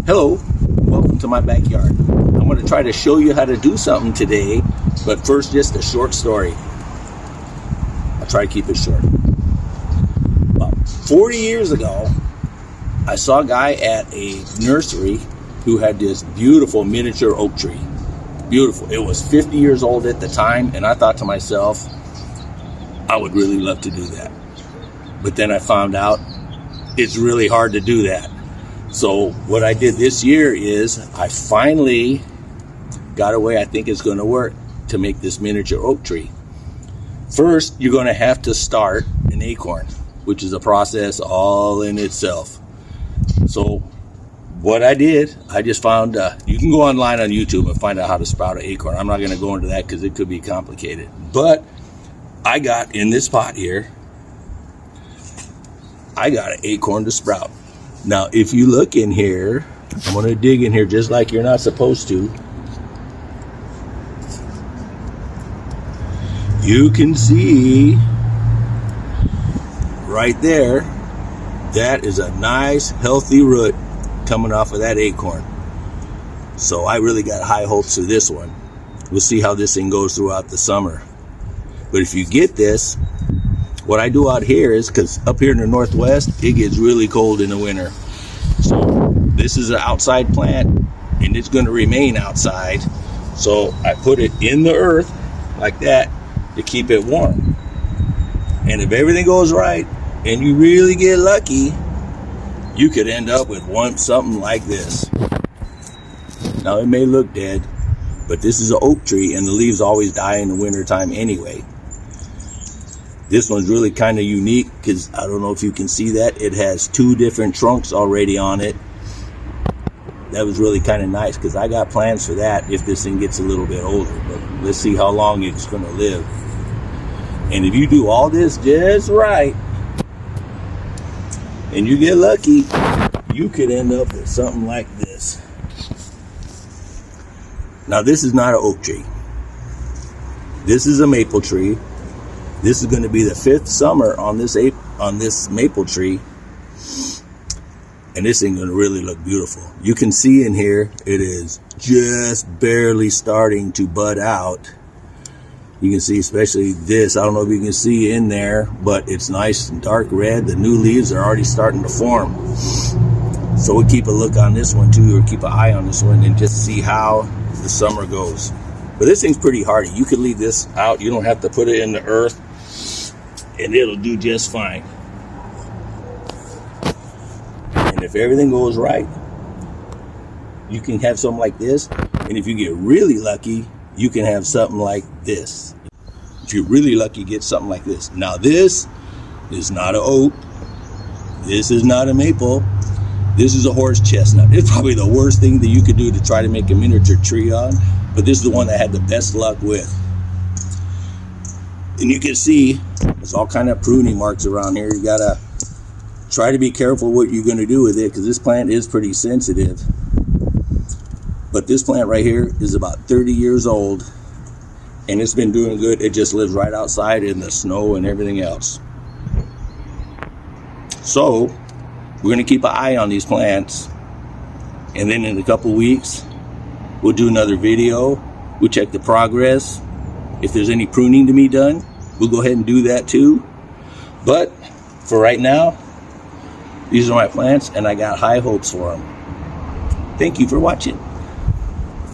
Hello, welcome to my backyard. I'm going to try to show you how to do something today, but first just a short story. I'll try to keep it short. About 40 years ago, I saw a guy at a nursery who had this beautiful miniature oak tree. Beautiful. It was 50 years old at the time, and I thought to myself, I would really love to do that. But then I found out it's really hard to do that. So what I did this year is I finally got a way I think it's going to work to make this miniature oak tree. First, you're going to have to start an acorn, which is a process all in itself. So what I did, I just found, you can go online on YouTube and find out how to sprout an acorn. I'm not going to go into that because it could be complicated. But I got in this pot here, I got an acorn to sprout. Now, if you look in here, I'm going to dig in here just like you're not supposed to. You can see right there, that is a nice healthy root coming off of that acorn. So I really got high hopes for this one. We'll see how this thing goes throughout the summer. But if you get this, what I do out here is, because up here in the Northwest, it gets really cold in the winter. So this is an outside plant, and it's going to remain outside. So I put it in the earth like that to keep it warm. And if everything goes right, and you really get lucky, you could end up with something like this. Now it may look dead, but this is an oak tree, and the leaves always die in the wintertime anyway. This one's really kind of unique because I don't know if you can see that. It has two different trunks already on it. That was really kind of nice because I got plans for that if this thing gets a little bit older. But let's see how long it's going to live. And if you do all this just right and you get lucky, you could end up with something like this. Now, this is not an oak tree. This is a maple tree. This is going to be the 5th summer on this maple tree, and this thing going to really look beautiful. You can see in here it is just barely starting to bud out. You can see especially this. I don't know if you can see in there, but it's nice and dark red. The new leaves are already starting to form. So we'll keep a look on this one too, or keep an eye on this one and just see how the summer goes. But this thing's pretty hardy. You could leave this out. You don't have to put it in the earth, and it'll do just fine. And if everything goes right, you can have something like this. And if you get really lucky, you can have something like this. If you're really lucky, get something like this. Now, this is not an oak. This is not a maple. This is a horse chestnut. It's probably the worst thing that you could do to try to make a miniature tree on, but this is the one that had the best luck with. And you can see there's all kind of pruning marks around here. You gotta try to be careful what you're going to do with it, because this plant is pretty sensitive. But this plant right here is about 30 years old, and it's been doing good. It just lives right outside in the snow and everything else. So we're going to keep an eye on these plants, and then in a couple weeks we'll do another video. We'll check the progress. If there's any pruning to be done, we'll go ahead and do that too. But for right now, these are my plants, and I got high hopes for them. Thank you for watching.